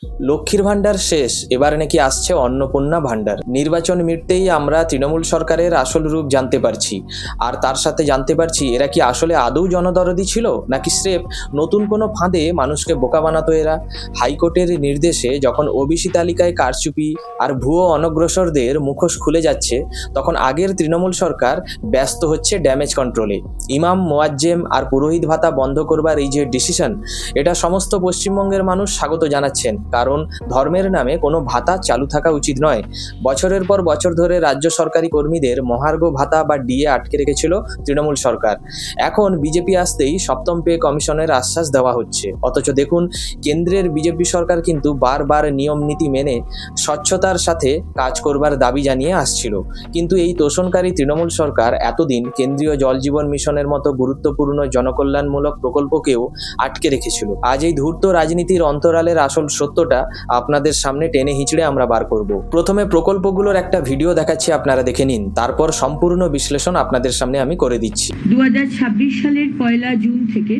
লক্ষ্মীর ভাণ্ডার শেষ, এবার নাকি আসছে অন্নপূর্ণা ভাণ্ডার। নির্বাচন মিটতেই আমরা তৃণমূল সরকারের আসল রূপ জানতে পারছি, আর তার সাথে জানতে পারছি এরা কি আসলে আদৌ জনদরদি ছিল নাকি স্রেফ নতুন কোনো ফাঁদে মানুষকে বোকা বানাতো এরা। হাইকোর্টের নির্দেশে যখন ওবিসি তালিকায় কারচুপি আর ভুয়ো অনগ্রসরদের মুখোশ খুলে যাচ্ছে, তখন আগের তৃণমূল সরকার ব্যস্ত হচ্ছে ড্যামেজ কন্ট্রোলে। ইমাম, মোয়াজ্জেম আর পুরোহিত ভাতা বন্ধ করবার এই যে ডিসিশন, এটা সমস্ত পশ্চিমবঙ্গের মানুষ স্বাগত জানাচ্ছেন, কারণ ধর্মের নামে কোনো ভাতা চালু থাকা উচিত নয়। বছরের পর বছর ধরে রাজ্য সরকারি কর্মীদের মহার্ঘ ভাতা বা ডিএ আটকে রেখেছিল তৃণমূল সরকার। এখন বিজেপি আসতেই সপ্তম পে কমিশনের আশ্বাস দেওয়া হচ্ছে, অথচ দেখুন কেন্দ্রের বিজেপি সরকার কিন্তু বারবার নিয়ম নীতি মেনে স্বচ্ছতার সাথে কাজ করবার দাবি জানিয়ে আসছিল। কিন্তু এই তোষণকারী তৃণমূল সরকার এতদিন কেন্দ্রীয় জল জীবন মিশনের মতো গুরুত্বপূর্ণ জনকল্যাণমূলক প্রকল্পকেও আটকে রেখেছিল। আজ এই ধূর্ত রাজনীতির অন্তরালের আসল সত্যটা আপনাদের সামনে টেনে হিঁচড়ে আমরা বার করব। প্রথমে প্রকল্পগুলোর একটা ভিডিও দেখাচ্ছি, আপনারা দেখে নিন, তারপর সম্পূর্ণ বিশ্লেষণ আপনাদের সামনে আমি করে দিচ্ছি। 2026 সালের 1 জুন থেকে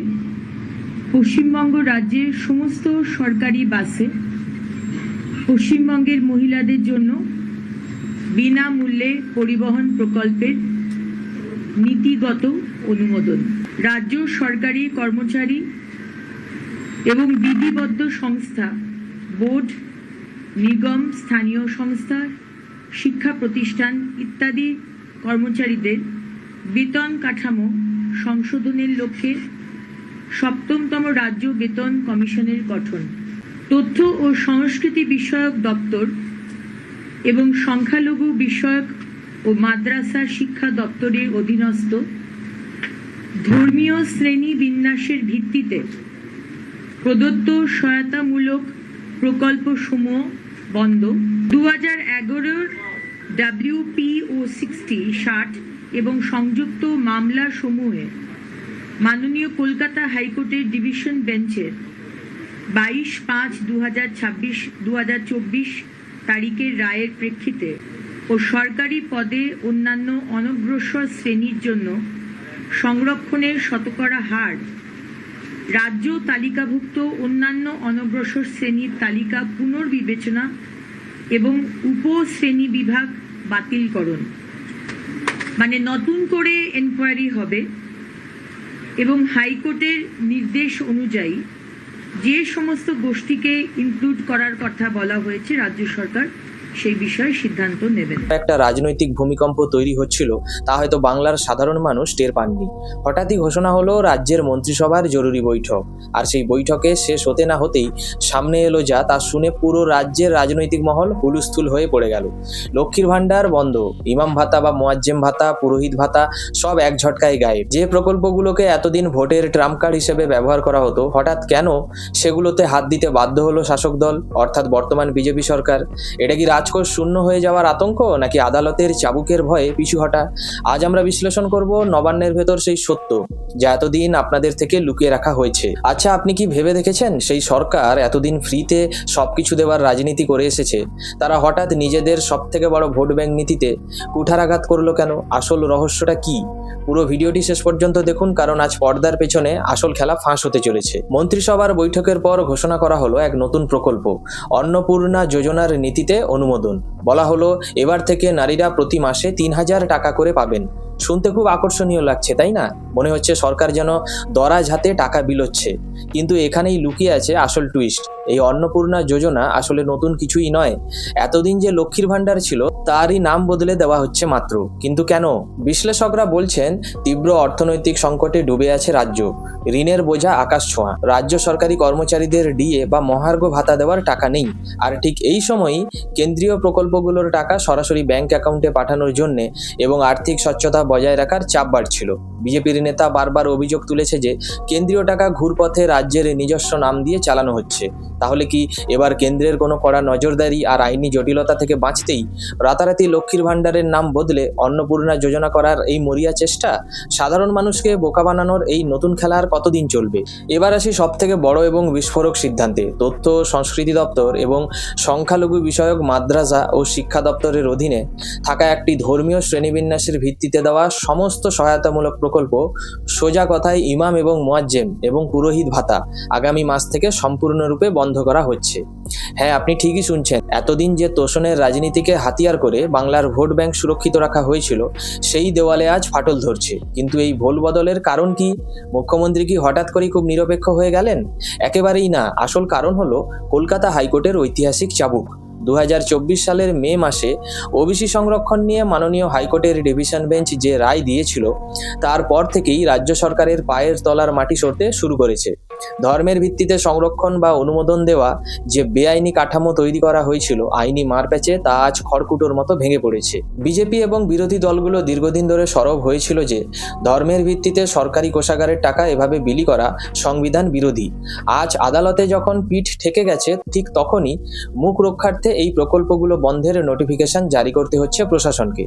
পশ্চিমবঙ্গ রাজ্যের সমস্ত সরকারি বাসে পশ্চিমবঙ্গের মহিলাদের জন্য বিনামূল্যে পরিবহন প্রকল্পের নীতিগত অনুমোদন। রাজ্য সরকারি কর্মচারী এবং বিধিবদ্ধ সংস্থা, বোর্ড, নিগম, স্থানীয় সংস্থা, শিক্ষা প্রতিষ্ঠান ইত্যাদি কর্মচারীদের বেতন কাঠামো সংশোধনের লক্ষ্যে 7তম রাজ্য বেতন কমিশনের গঠন। তথ্য ও সংস্কৃতি বিষয়ক দপ্তর এবং সংখ্যালঘু বিষয়ক ও মাদ্রাসা শিক্ষা দপ্তরের অধীনস্থ ধর্মীয় শ্রেণী বিন্যাসের ভিত্তিতে প্রদত্ত সহায়তামূলক প্রকল্পসমূহ বন্ধ। 2011 WPO 60 এবং সংযুক্ত মামলা সমূহে মাননীয় কলকাতা হাইকোর্টের ডিভিশন বেঞ্চের 22/5/2024 তারিখের রায়ের প্রেক্ষিতে ও সরকারি পদে অন্যান্য অনগ্রসর শ্রেণীর জন্য সংরক্ষণের শতকরা হার রাজ্য তালিকাভুক্ত অন্যান্য অনগ্রসর শ্রেণীর তালিকা পুনর্বিবেচনা এবং উপশ্রেণী বিভাগ বাতিলকরণ, মানে নতুন করে এনকোয়ারি হবে এবং হাইকোর্টের নির্দেশ অনুযায়ী যে সমস্ত গোষ্ঠীকে ইনক্লুড করার কথা বলা হয়েছে রাজ্য সরকার সেই বিষয়ে সিদ্ধান্ত নেবেন। একটা রাজনৈতিক ভূমিকম্প তৈরি হচ্ছিল, তা হয়তো বাংলার সাধারণ মানুষ টের পাননি। হঠাৎই ঘোষণা হলো রাজ্যের মন্ত্রিসভার জরুরি বৈঠক, আর সেই বৈঠকে শেষ হতে না হতেই সামনে এলো যা, তা শুনে পুরো রাজ্যের রাজনৈতিক মহল হুলস্থুল হয়ে পড়ে গেল। লক্ষ্মীর ভাণ্ডার বন্ধ, ইমাম ভাতা বা মোয়াজ্জেম ভাতা, পুরোহিত ভাতা সব এক ঝটকায় গায়েব। যে প্রকল্পগুলোকে এতদিন ভোটের ট্রাম্প কার্ড হিসেবে ব্যবহার করা হতো, হঠাৎ কেন সেগুলোতে হাত দিতে বাধ্য হলো শাসক দল, অর্থাৎ বর্তমান বিজেপি সরকার? এটা কি রাজকোষ শূন্য হয়ে যাওয়ার আতঙ্ক, নাকি আদালতের চাবুকের ভয়ে পিছু হটা? আজ আমরা বিশ্লেষণ করব নবান্নের ভেতর সেই সত্য যা এতদিন আপনাদের থেকে লুকিয়ে রাখা হয়েছে। আচ্ছা, আপনি কি ভেবে দেখেছেন সেই সরকার এতদিন ফ্রিতে সবকিছু দেওয়ার রাজনীতি করে এসেছে, তারা হঠাৎ নিজেদের সব থেকে বড় ভোট ব্যাংক নীতিতে কুঠারাঘাত করলো কেন? আসল রহস্যটা কি? পুরো ভিডিওটি শেষ পর্যন্ত দেখুন, কারণ আজ পর্দার পেছনে আসল খেলা ফাঁস হতে চলেছে। মন্ত্রিসভার বৈঠকের পর ঘোষণা করা হলো এক নতুন প্রকল্প, অন্নপূর্ণা যোজনার নীতিতে অনুমোদন। বলা হলো এবার থেকে নারীরা প্রতি মাসে 3000 টাকা করে পাবেন। শুনতে খুব আকর্ষণীয় লাগছে, তাই না? মনে হচ্ছে সরকার যেন দরাজ হাতে টাকা বিলোচ্ছে, কিন্তু এখানেই লুকিয়ে আছে আসল টুইস্ট। এই অন্নপূর্ণা যোজনা আসলে নতুন কিছুই নয়। এতদিন যে লক্ষ্মীর ভাণ্ডার ছিল তারই নাম বদলে দেওয়া হচ্ছে মাত্র। কিন্তু কেন? বিশ্লেষকরা বলছেন তীব্র অর্থনৈতিক সংকটে ডুবে আছে রাজ্য, ঋণের বোঝা আকাশ ছোঁয়া, রাজ্য সরকারি কর্মচারীদের ডিএ বা মহার্ঘ ভাতা দেওয়ার টাকা নেই। আর ঠিক এই সময়ই কেন্দ্রীয় প্রকল্পগুলোর টাকা সরাসরি ব্যাংক অ্যাকাউন্টে পাঠানোর জন্য এবং আর্থিক স্বচ্ছতা বজায় রাখার চাপ বাড়ছিল। বিজেপির নেতা বারবার অভিযোগ তুলেছে যে কেন্দ্রীয় টাকা ঘুরপথে রাজ্যের নিজস্ব নাম দিয়ে চালানো হচ্ছে। তাহলে কি এবার কেন্দ্রের কোনো কড়া নজরদারি আর আইনি জটিলতা থেকে বাঁচতেই রাতারাতি লক্ষ্মীর ভাণ্ডারের নাম বদলে অন্নপূর্ণা যোজনা করার এই মরিয়া চেষ্টা? সাধারণ মানুষকে বোকা বানানোর এই নতুন খেলা আর কতদিন চলবে? এবার আসি সব থেকে বড় এবং বিস্ফোরক সিদ্ধান্তে। তথ্য সংস্কৃতি দপ্তর এবং সংখ্যালঘু বিষয়ক মাদ্রাসা ও শিক্ষা দপ্তরের অধীনে থাকা একটি ধর্মীয় শ্রেণীবিন্যাসের ভিত্তিতে দেওয়া দেওয়া সমস্ত সহায়তামূলক প্রকল্প, সোজা কথায় ইমাম এবং মুয়াজ্জেম এবং পুরোহিত ভাতা আগামী মাস থেকে সম্পূর্ণরূপে বন্ধ করা হচ্ছে। হ্যাঁ, আপনি ঠিকই শুনছেন। এতদিন যে তোষণের রাজনীতিকে হাতিয়ার করে বাংলার ভোট ব্যাংক সুরক্ষিত রাখা হয়েছিল, সেই দেওয়ালে আজ ফাটল ধরছে। কিন্তু এই ভোল বদলের কারণ কি? মুখ্যমন্ত্রী কি হঠাৎ করেই খুব নিরপেক্ষ হয়ে গেলেন? একেবারেই না। আসল কারণ হলো কলকাতা হাইকোর্টের ঐতিহাসিক চাবুক। 2024 সালের মে মাসে ওবিসি সংরক্ষণ নিয়ে মাননীয় হাইকোর্টের ডিভিশন বেঞ্চ যে রায় দিয়েছিল, তারপর থেকেই রাজ্য সরকারের পায়ের তলার মাটি সরতে শুরু করেছে। ধর্মের ভিত্তিতে সংরক্ষণ বা অনুমোদন দেওয়া যে বেআইনি কাঠামো তৈরি করা হয়েছিল আইনি মারপ্যাচে, তা আজ খড়কুটোর মতো ভেঙে পড়েছে। বিজেপি এবং বিরোধী দলগুলো দীর্ঘদিন ধরে সরব হয়েছিল যে ধর্মের ভিত্তিতে সরকারি কোষাগারের টাকা এভাবে বিলি করা সংবিধান বিরোধী। আজ আদালতে যখন পিঠ ঠেকে গেছে, ঠিক তখনই মুখ রক্ষার্থে এই প্রকল্পগুলো বন্ধের নোটিফিকেশন জারি করতে হচ্ছে প্রশাসনকে।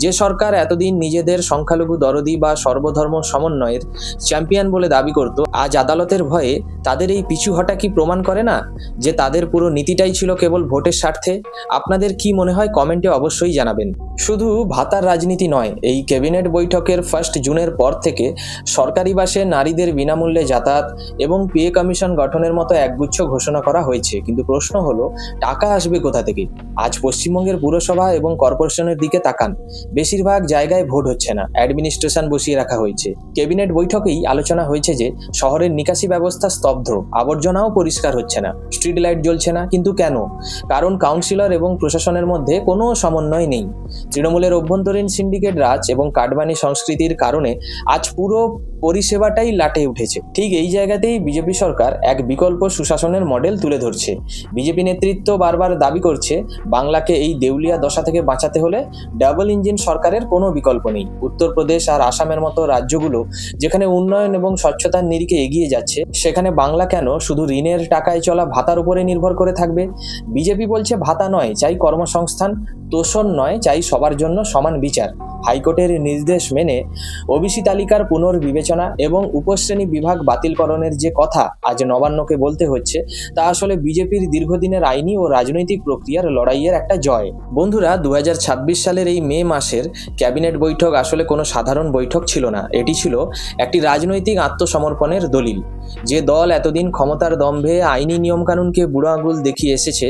যে সরকার এতদিন নিজেদের সংখ্যালঘু দরদি বা সর্বধর্ম সমন্বয়ের চ্যাম্পিয়ন বলে দাবি করত, আজ আদালতের ভয়ে তাদের এই পিছু হটা কি প্রমাণ করে না যে তাদের পুরো নীতিটাই ছিল কেবল ভোটের স্বার্থে? আপনাদের কি মনে হয় কমেন্টে অবশ্যই জানাবেন। শুধু ভাতার রাজনীতি নয়, এই ক্যাবিনেট বৈঠকের 1 জুনের পর থেকে সরকারি বাসে নারীদের বিনামূল্যে যাতায়াত এবং পে কমিশন গঠনের মতো একগুচ্ছ ঘোষণা করা হয়েছে। কিন্তু প্রশ্ন হলো, টাকা আসবে কোথা থেকে? আজ পশ্চিমবঙ্গের পুরসভা এবং কর্পোরেশনের দিকে তাকান। বেশিরভাগ জায়গায় ভোট হচ্ছে না, অ্যাডমিনিস্ট্রেশন বসিয়ে রাখা হয়েছে। ক্যাবিনেট বৈঠকেই আলোচনা হয়েছে যে শহরের নিকাশি ব্যবস্থা স্তব্ধ, আবর্জনাও পরিষ্কার হচ্ছে না, স্ট্রিট লাইট জ্বলছে না। কিন্তু কেন? কারণ কাউন্সিলর এবং প্রশাসনের মধ্যে কোনো সমন্বয় নেই। তৃণমূলের অভ্যন্তরীণ সিন্ডিকেট রাজ এবং কাটবানি সংস্কৃতির কারণে আজ পুরো পরিষেবাটাই লাটে উঠেছে। ঠিক এই জায়গাতেই বিজেপি সরকার এক বিকল্প সুশাসনের মডেল তুলে ধরছে। বিজেপি নেতৃত্ব বারবার দাবি করছে, বাংলাকে এই দেউলিয়া দশা থেকে বাঁচাতে হলে ডাবল ইঞ্জিন সরকারের কোনো বিকল্প নেই। উত্তরপ্রদেশ আর আসামের মতো রাজ্যগুলো যেখানে উন্নয়ন এবং স্বচ্ছতার নিরিখে এগিয়ে যাচ্ছে, সেখানে বাংলা কেন শুধু ঋণের টাকায় চলা ভাতার উপরে নির্ভর করে থাকবে? বিজেপি বলছে, ভাতা নয়, চাই কর্মসংস্থান, তোষণ নয়, চাই সবার জন্য সমান বিচার। হাইকোর্টের নির্দেশ মেনে ওবিসি তালিকার পুনর্বিবেচনা এবং উপশ্রেণী বিভাগ বাতিলকরণের যে কথা আজ নবান্নকে বলতে হচ্ছে, তা আসলে বিজেপির দীর্ঘদিনের আইনি ও রাজনৈতিক প্রক্রিয়ার লড়াইয়ের একটা জয়। বন্ধুরা, 2026 সালের এই মে মাসের ক্যাবিনেট বৈঠক আসলে কোনো সাধারণ বৈঠক ছিল না। এটি ছিল একটি রাজনৈতিক আত্মসমর্পণের দলিল। যে দল এতদিন ক্ষমতার দম্ভে আইনি নিয়মকানুনকে বুড়ো আঙুল দেখিয়ে এসেছে,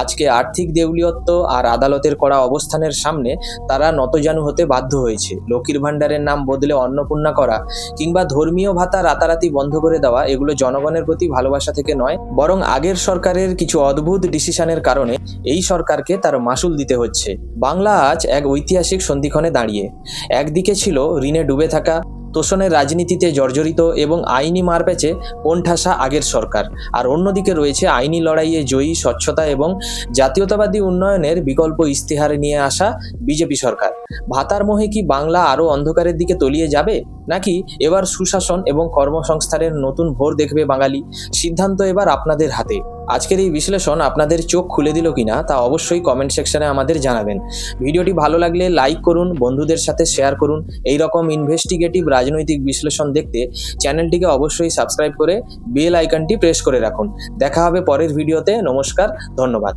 আজকে আর্থিক দেউলিয়ত্ব আর আদালতের কড়া অবস্থানের সামনে তারা নতজানু হতে বাধ্য হয়েছে। লক্ষ্মীর ভাণ্ডারের নাম বদলে অন্নপূর্ণা করা কিংবা ধর্মীয় ভাতা রাতারাতি বন্ধ করে দেওয়া, এগুলো জনগণের প্রতি ভালোবাসা থেকে নয়, বরং আগের সরকারের কিছু অদ্ভুত ডিসিশনের কারণে এই সরকারকে তার মাসুল দিতে হচ্ছে। বাংলা আজ এক ঐতিহাসিক সন্ধিক্ষণে দাঁড়িয়ে। একদিকে ছিল ঋণে ডুবে থাকা, তোষণের রাজনীতিতে জর্জরিত এবং আইনি মারপ্যাচে কোণঠাসা আগের সরকার, আর অন্যদিকে রয়েছে আইনি লড়াইয়ে জয়ী, স্বচ্ছতা এবং জাতীয়তাবাদী উন্নয়নের বিকল্প ইস্তেহার নিয়ে আসা বিজেপি সরকার। ভাতার মোহে কি বাংলা আরও অন্ধকারের দিকে তলিয়ে যাবে, নাকি এবার সুশাসন এবং কর্মসংস্থানের নতুন ভোর দেখবে বাঙালি? সিদ্ধান্ত এবার আপনাদের হাতে। আজকের এই বিশ্লেষণ আপনাদের চোখ খুলে দিল কিনা তা অবশ্যই কমেন্ট সেকশনে আমাদের জানাবেন। ভিডিওটি ভালো লাগলে লাইক করুন, বন্ধুদের সাথে শেয়ার করুন। এই রকম ইনভেস্টিগেটিভ রাজনৈতিক বিশ্লেষণ দেখতে চ্যানেলটিকে অবশ্যই সাবস্ক্রাইব করে বেল আইকনটি প্রেস করে রাখুন। দেখা হবে পরের ভিডিওতে। নমস্কার, ধন্যবাদ।